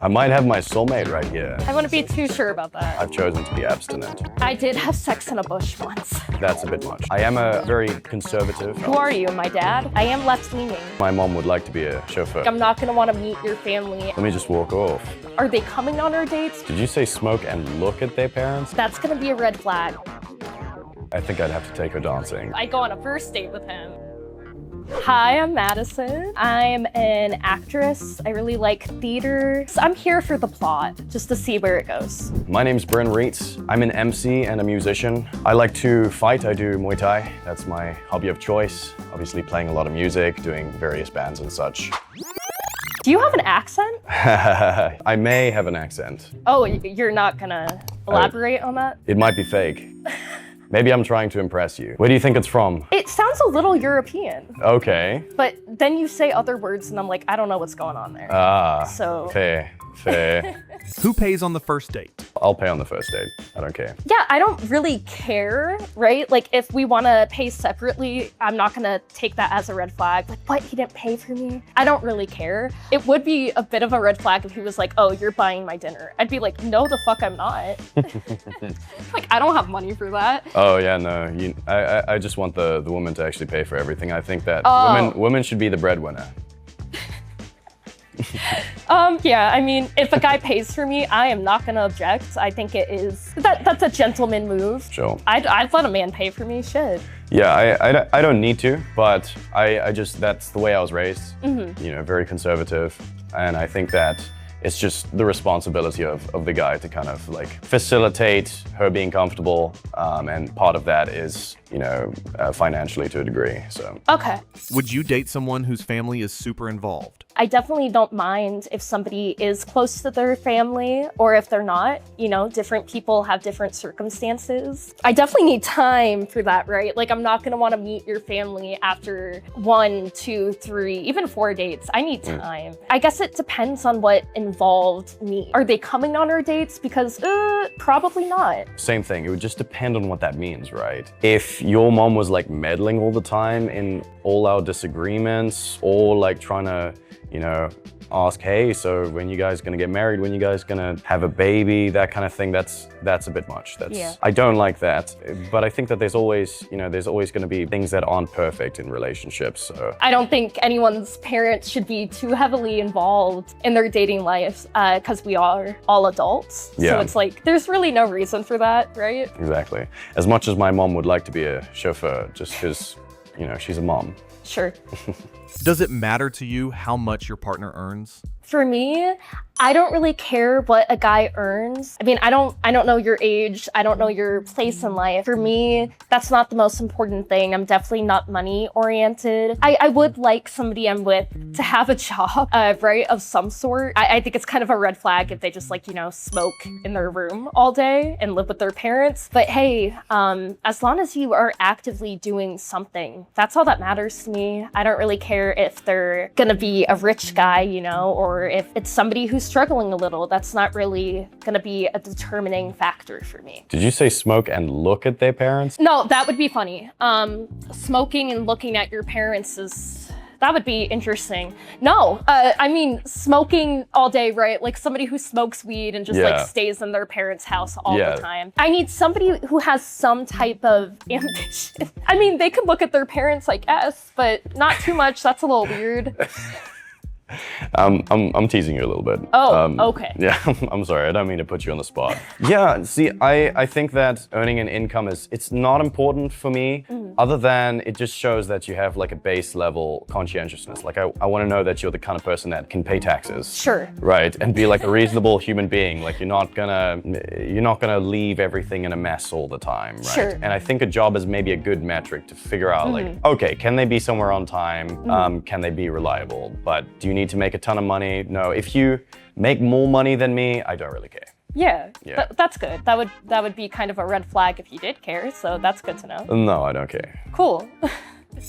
I might have my soulmate right here. I wouldn't be too sure about that. I've chosen to be abstinent. I did have sex in a bush once. That's a bit much. I am a very conservative. Who are you, my dad? I am left-leaning. My mom would like to be a chauffeur. I'm not gonna want to meet your family. Let me just walk off. Are they coming on our dates? Did you say smoke and look at their parents? That's gonna be a red flag. I think I'd have to take her dancing. I go on a first date with him. Hi, I'm Madison. I'm an actress. I really like theater. So I'm here for the plot, just to see where it goes. My name's Bryn Reitz. I'm an MC and a musician. I like to fight. I do Muay Thai. That's my hobby of choice. Obviously playing a lot of music, doing various bands and such. Do you have an accent? I may have an accent. Oh, you're not gonna elaborate on that? It might be fake. Maybe I'm trying to impress you. Where do you think it's from? It sounds a little European. Okay. But then you say other words and I'm like, I don't know what's going on there. So. Fair. Who pays on the first date? I'll pay on the first date. I don't care. Yeah, I don't really care, right? Like if we wanna pay separately, I'm not gonna take that as a red flag. Like, what, he didn't pay for me? I don't really care. It would be a bit of a red flag if he was like, oh, you're buying my dinner. I'd be like, no, the fuck I'm not. Like, I don't have money for that. Oh yeah, no. I just want the woman to actually pay for everything. I think that women should be the breadwinner. Yeah, I mean, if a guy pays for me, I am not gonna object. I think it is, that's a gentleman move. Sure. I'd let a man pay for me, shit. Yeah, I don't need to, but I just, that's the way I was raised. You know, very conservative. And I think that it's just the responsibility of the guy to kind of like facilitate her being comfortable. And part of that is, you know, financially to a degree, so. Okay. Would you date someone whose family is super involved? I definitely don't mind if somebody is close to their family or if they're not. You know, different people have different circumstances. I definitely need time for that, right? Like, I'm not gonna wanna meet your family after 1, 2, 3, even 4 dates. I need time. I guess it depends on what involved me. Are they coming on our dates? Because probably not. Same thing, it would just depend on what that means, right? If your mom was like meddling all the time in all our disagreements, or like trying to, you know, ask, hey, so when you guys gonna get married, when you guys gonna have a baby, that kind of thing, that's a bit much. I don't like that, but I think that there's always, you know, there's always gonna be things that aren't perfect in relationships, so. I don't think anyone's parents should be too heavily involved in their dating lives, because we are all adults. Yeah. So it's like, there's really no reason for that, right? Exactly. As much as my mom would like to be a chauffeur, just because, you know, she's a mom. Sure. Does it matter to you how much your partner earns? For me, I don't really care what a guy earns. I mean, I don't know your age. I don't know your place in life. For me, that's not the most important thing. I'm definitely not money oriented. I would like somebody I'm with to have a job, right, of some sort. I think it's kind of a red flag if they just like, you know, smoke in their room all day and live with their parents. But hey, as long as you are actively doing something, that's all that matters to me. I don't really care if they're gonna be a rich guy, you know, or if it's somebody who's struggling a little. That's not really gonna be a determining factor for me. Did you say smoke and look at their parents? No, that would be funny. Smoking and looking at your parents that would be interesting. No, I mean, smoking all day, right? Like somebody who smokes weed and just like stays in their parents' house all the time. I need somebody who has some type of ambition. I mean, they could look at their parents, I guess, but not too much. That's a little weird. I'm teasing you a little bit. Oh, okay. Yeah, I'm sorry, I don't mean to put you on the spot. Yeah, see, I think that earning an income it's not important for me, other than it just shows that you have like a base level conscientiousness. Like I want to know that you're the kind of person that can pay taxes. Sure. Right, and be like a reasonable human being. Like you're not gonna leave everything in a mess all the time, right? Sure. And I think a job is maybe a good metric to figure out like, okay, can they be somewhere on time? Can they be reliable? But do you need to make a ton of money? No. If you make more money than me, I don't really care. Yeah. That's good. That would be kind of a red flag if you did care, so that's good to know. No, I don't care. Cool.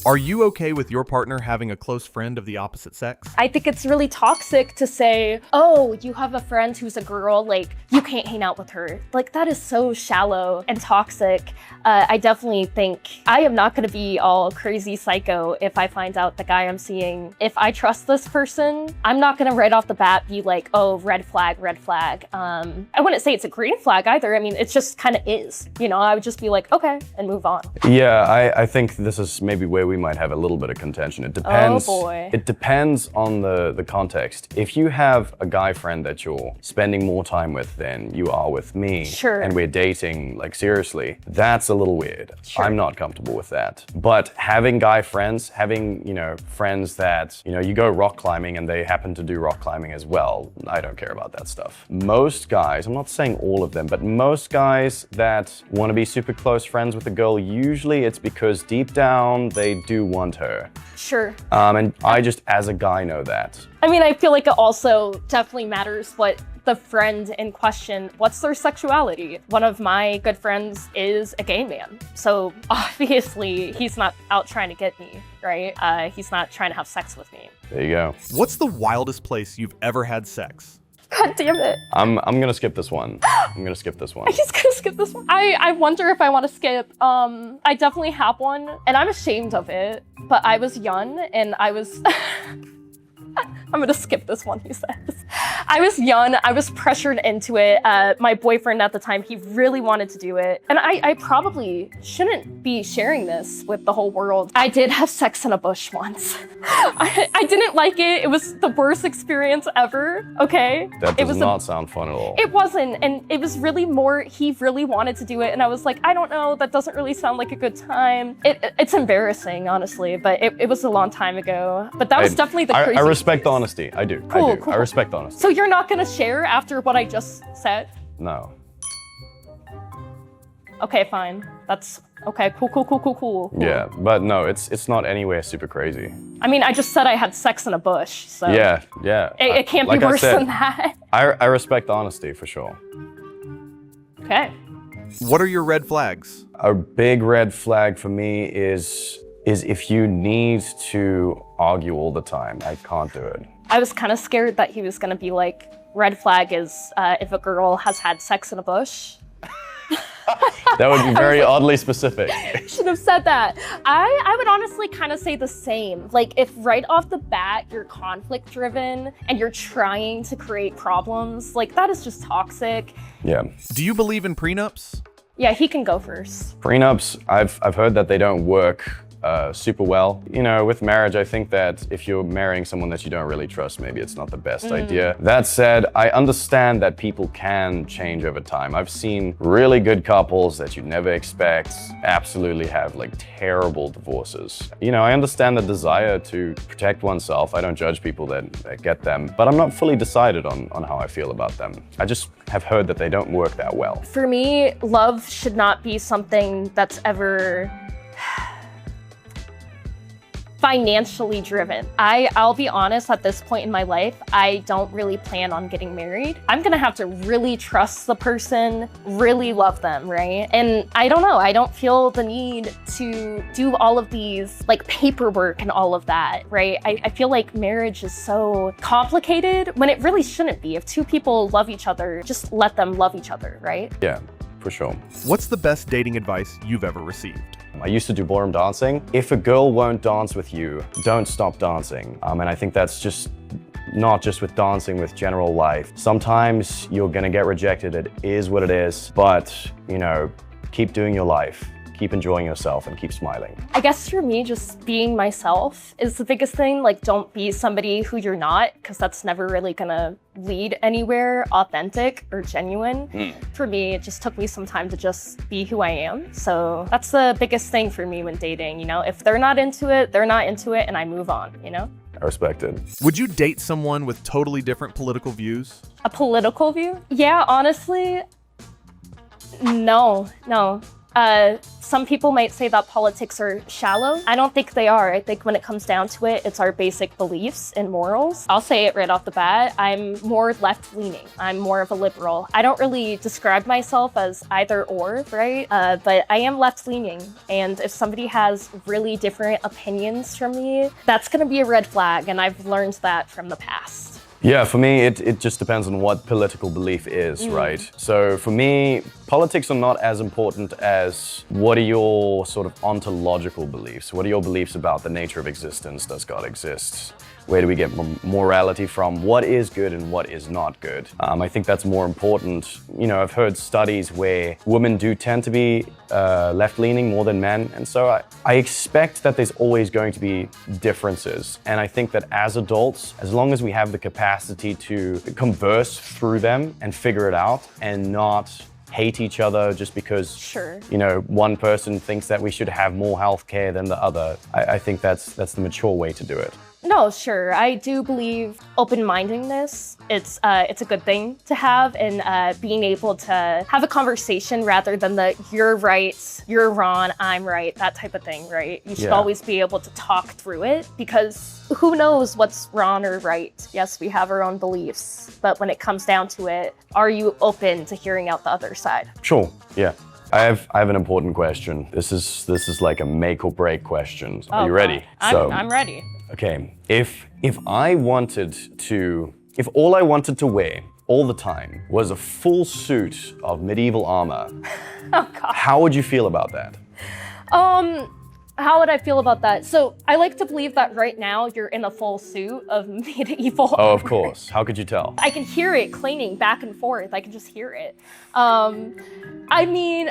Are you okay with your partner having a close friend of the opposite sex? I think it's really toxic to say, oh, you have a friend who's a girl, like, you can't hang out with her. Like, that is so shallow and toxic. I definitely think I am not gonna be all crazy psycho if I find out the guy I'm seeing. If I trust this person, I'm not gonna right off the bat be like, oh, red flag, red flag. I wouldn't say it's a green flag either. I mean, it just kind of is, you know, I would just be like, okay, and move on. Yeah, I think this is maybe where we might have a little bit of contention. It depends. Oh boy. It depends on the context. If you have a guy friend that you're spending more time with than you are with me, sure, and we're dating like seriously, that's a little weird. Sure. I'm not comfortable with that. But having guy friends, having, you know, friends that, you know, you go rock climbing and they happen to do rock climbing as well, I don't care about that stuff. Most guys, I'm not saying all of them, but most guys that want to be super close friends with a girl, usually it's because deep down they do want her. Sure. And I just, as a guy, know that. I mean, I feel like it also definitely matters what the friend in question, what's their sexuality? One of my good friends is a gay man. So obviously he's not out trying to get me, right? He's not trying to have sex with me. There you go. What's the wildest place you've ever had sex? God damn it. I'm gonna skip this one. I'm gonna skip this one. I'm just gonna skip this one. I wonder if I want to skip. I definitely have one and I'm ashamed of it, but I was young and I was... I'm gonna skip this one, he says. I was young, I was pressured into it. My boyfriend at the time, he really wanted to do it. And I probably shouldn't be sharing this with the whole world. I did have sex in a bush once. I didn't like it. It was the worst experience ever, okay? That does not sound fun at all. It wasn't, and it was really more, he really wanted to do it. And I was like, I don't know, that doesn't really sound like a good time. It's embarrassing, honestly, but it was a long time ago. But that was definitely the craziest. I respect honesty. I do. Cool, I do. cool. I respect honesty. So you're not gonna share after what I just said? No. Okay, fine. That's okay. Cool. Yeah, but no, it's not anywhere super crazy. I mean, I just said I had sex in a bush, so yeah. It can't be worse than that. I respect honesty for sure. Okay. What are your red flags? A big red flag for me is if you need to argue all the time. I can't do it. I was kind of scared that he was gonna be like, red flag is if a girl has had sex in a bush. That would be very oddly specific. Should have said that. I would honestly kind of say the same. Like if right off the bat you're conflict driven and you're trying to create problems, like that is just toxic. Yeah. Do you believe in prenups? Yeah, he can go first. Prenups, I've heard that they don't work super well. You know, with marriage, I think that if you're marrying someone that you don't really trust, maybe it's not the best idea. That said, I understand that people can change over time. I've seen really good couples that you'd never expect absolutely have like terrible divorces. You know, I understand the desire to protect oneself. I don't judge people that get them, but I'm not fully decided on how I feel about them. I just have heard that they don't work that well. For me, love should not be something that's ever financially driven. I'll be honest, at this point in my life, I don't really plan on getting married. I'm gonna have to really trust the person, really love them, right? And I don't know, I don't feel the need to do all of these like paperwork and all of that, right? I feel like marriage is so complicated when it really shouldn't be. If two people love each other, just let them love each other, right? Yeah, for sure. What's the best dating advice you've ever received? I used to do ballroom dancing. If a girl won't dance with you, don't stop dancing. And I think that's just not just with dancing, with general life. Sometimes you're gonna get rejected, it is what it is, but you know, keep doing your life. Keep enjoying yourself and keep smiling. I guess for me, just being myself is the biggest thing. Like, don't be somebody who you're not, because that's never really gonna lead anywhere authentic or genuine. For me, it just took me some time to just be who I am. So that's the biggest thing for me when dating, you know? If they're not into it, they're not into it, and I move on, you know? I respect it. Would you date someone with totally different political views? A political view? Yeah, honestly, no. Some people might say that politics are shallow. I don't think they are. I think when it comes down to it, it's our basic beliefs and morals. I'll say it right off the bat. I'm more left-leaning. I'm more of a liberal. I don't really describe myself as either or, right? But I am left-leaning. And if somebody has really different opinions from me, that's gonna be a red flag. And I've learned that from the past. Yeah, for me, it just depends on what political belief is, right? So for me, politics are not as important as what are your sort of ontological beliefs? What are your beliefs about the nature of existence? Does God exist? Where do we get morality from? What is good and what is not good? I think that's more important. You know, I've heard studies where women do tend to be left-leaning more than men. And so I expect that there's always going to be differences. And I think that as adults, as long as we have the capacity to converse through them and figure it out and not hate each other just because, you know, one person thinks that we should have more healthcare than the other, I think that's the mature way to do it. No, sure. I do believe open-mindedness, it's a good thing to have, and being able to have a conversation rather than the you're right, you're wrong, I'm right, that type of thing, right? You should always be able to talk through it because who knows what's wrong or right? Yes, we have our own beliefs, but when it comes down to it, are you open to hearing out the other side? Sure, yeah. I have an important question. This is like a make or break question. Are you ready? I'm ready. Okay, if all I wanted to wear all the time was a full suit of medieval armor, Oh God. how would you feel about that? How would I feel about that? So I like to believe that right now you're in a full suit of medieval armor. Oh, of course. How could you tell? I can hear it clanging back and forth. I can just hear it. I mean,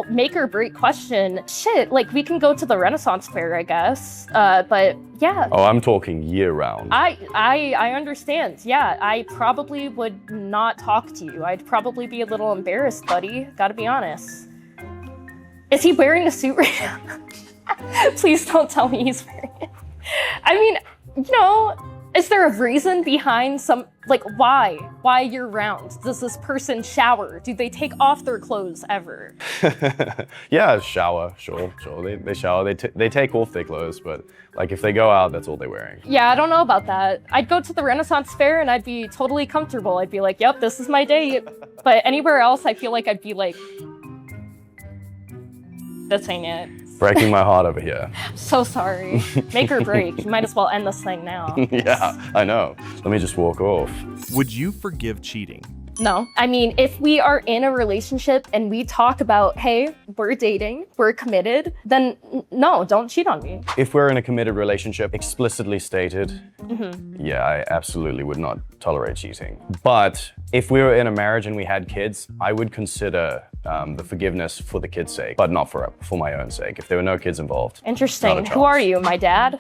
make or break question. Shit, like we can go to the Renaissance Fair, I guess. But yeah. Oh, I'm talking year round. I understand. Yeah, I probably would not talk to you. I'd probably be a little embarrassed, buddy. Gotta be honest. Is he wearing a suit right now? Please don't tell me he's wearing it. I mean, you know, is there a reason behind why year round? Does this person shower? Do they take off their clothes ever? Yeah, shower, sure. They shower, they take off their clothes, but like if they go out, that's all they're wearing. Yeah, I don't know about that. I'd go to the Renaissance Fair and I'd be totally comfortable. I'd be like, yep, this is my date. But anywhere else, I feel like I'd be like, this ain't it. Breaking my heart over here. So sorry. Make or break. You might as well end this thing now. Yeah, I know. Let me just walk off. Would you forgive cheating? No. I mean, if we are in a relationship and we talk about, hey, we're dating, we're committed, then no, don't cheat on me. If we're in a committed relationship, explicitly stated, yeah, I absolutely would not tolerate cheating. But if we were in a marriage and we had kids, I would consider the forgiveness for the kids' sake, but not for my own sake. If there were no kids involved. Interesting. Who are you, my dad?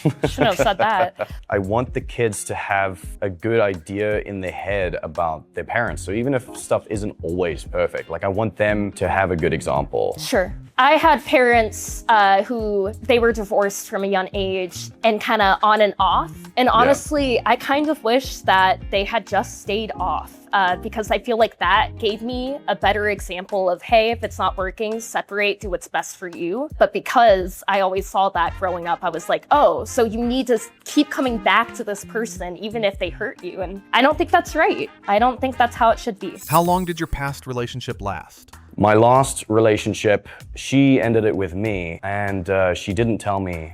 Shouldn't have said that. I want the kids to have a good idea in their head about their parents. So even if stuff isn't always perfect, like I want them to have a good example. Sure. I had parents who they were divorced from a young age and kind of on and off. And honestly, I kind of wish that they had just stayed off. Because I feel like that gave me a better example of, hey, if it's not working, separate, do what's best for you. But because I always saw that growing up, I was like, oh, so you need to keep coming back to this person, even if they hurt you. And I don't think that's right. I don't think that's how it should be. How long did your past relationship last? My last relationship, she ended it with me, and she didn't tell me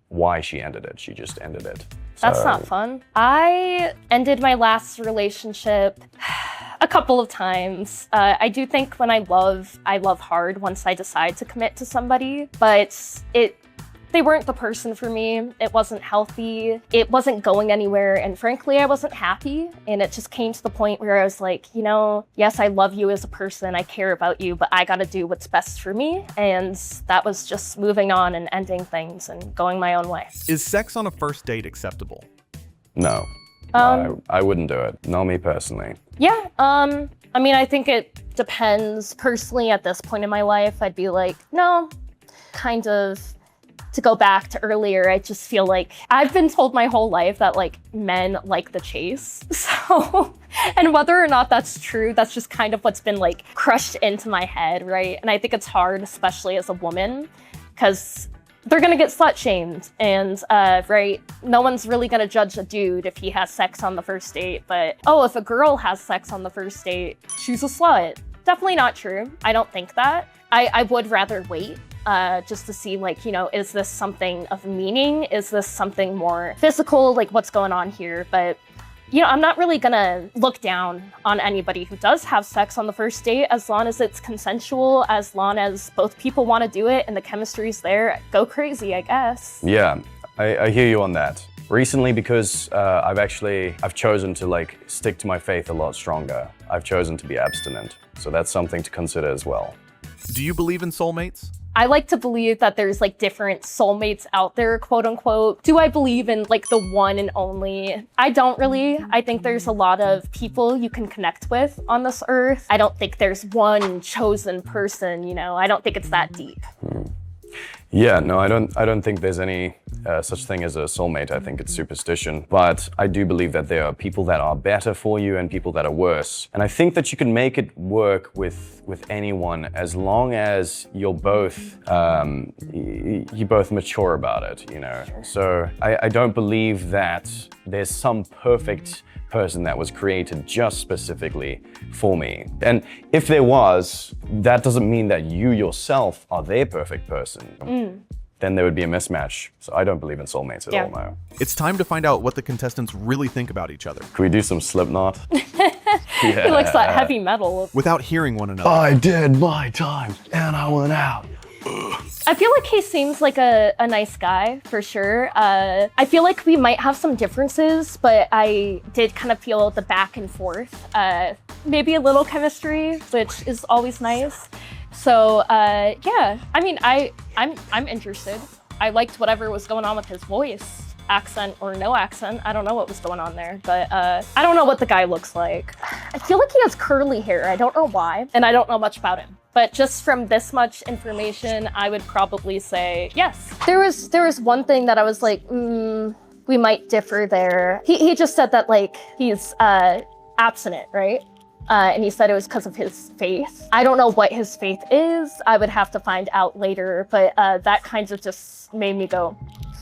why she ended it. She just ended it. That's not fun. I ended my last relationship a couple of times. I do think when I love hard once I decide to commit to somebody, but they weren't the person for me. It wasn't healthy. It wasn't going anywhere. And frankly, I wasn't happy. And it just came to the point where I was like, you know, yes, I love you as a person. I care about you, but I got to do what's best for me. And that was just moving on and ending things and going my own way. Is sex on a first date acceptable? No. I wouldn't do it. Not me personally. Yeah. I mean, I think it depends. Personally, at this point in my life, I'd be like, no, kind of. To go back to earlier, I just feel like I've been told my whole life that like men like the chase. So And whether or not that's true, that's just kind of what's been like crushed into my head, right? And I think it's hard, especially as a woman, because they're gonna get slut shamed, and right, no one's really gonna judge a dude if he has sex on the first date, but oh, if a girl has sex on the first date, she's a slut. Definitely not true. I don't think that. I would rather wait just to see, like, you know, is this something of meaning? Is this something more physical? Like, what's going on here? But you know, I'm not really gonna look down on anybody who does have sex on the first date, as long as it's consensual, as long as both people want to do it and the chemistry's there. Go crazy, I guess. Yeah, I hear you on that. Recently, because I've chosen to like stick to my faith a lot stronger. I've chosen to be abstinent, so that's something to consider as well. Do you believe in soulmates? I like to believe that there's like different soulmates out there, quote unquote. Do I believe in like the one and only? I don't really. I think there's a lot of people you can connect with on this earth. I don't think there's one chosen person, you know? I don't think it's that deep. Yeah, no, I don't think there's any such thing as a soulmate. I think it's superstition. But I do believe that there are people that are better for you and people that are worse. And I think that you can make it work with anyone as long as you're both mature about it, you know. So I don't believe that there's some perfect person that was created just specifically for me. And if there was, that doesn't mean that you yourself are their perfect person. Then there would be a mismatch. So I don't believe in soulmates at all, no. It's time to find out what the contestants really think about each other. Can we do some Slipknot? Yeah. He likes that heavy metal. Without hearing one another. I did my time and I went out. I feel like he seems like a nice guy, for sure. I feel like we might have some differences, but I did kind of feel the back and forth. Maybe a little chemistry, which is always nice. So yeah, I mean, I'm interested. I liked whatever was going on with his voice. Accent or no accent, I don't know what was going on there, but I don't know what the guy looks like. I feel like he has curly hair. I don't know why, and I don't know much about him. But just from this much information, I would probably say yes. There was one thing that I was like, we might differ there. He just said that like he's abstinent, right? And he said it was because of his faith. I don't know what his faith is. I would have to find out later, but that kind of just made me go,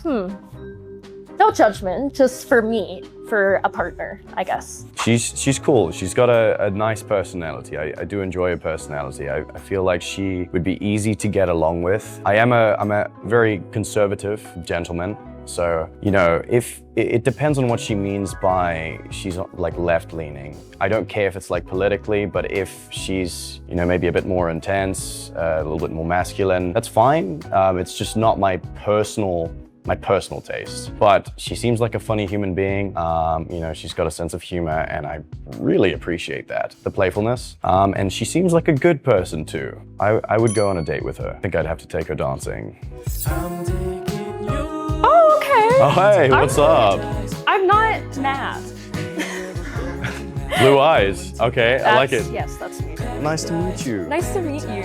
No judgment, just for me, for a partner, I guess. She's cool. She's got a nice personality. I do enjoy her personality. I feel like she would be easy to get along with. I'm a very conservative gentleman. So, you know, if it depends on what she means by she's like left-leaning. I don't care if it's like politically, but if she's, you know, maybe a bit more intense, a little bit more masculine, that's fine. It's just not my personal taste. But she seems like a funny human being. You know, she's got a sense of humor and I really appreciate that. The playfulness. And she seems like a good person too. I would go on a date with her. I think I'd have to take her dancing. Oh, okay. Oh, hey, what's up? I'm not mad. Blue eyes. Okay, I like it. Yes, that's me. Nice to meet you. Nice to meet you.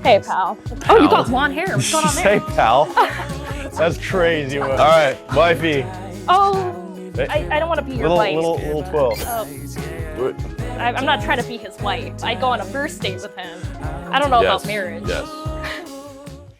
Hey, pal. Oh, you got blonde hair. What's going on there? Say pal. That's crazy. All right, wifey. Oh, I don't want to be your wife. Little twirl. I'm not trying to be his wife. I go on a first date with him. I don't know about marriage. Yes.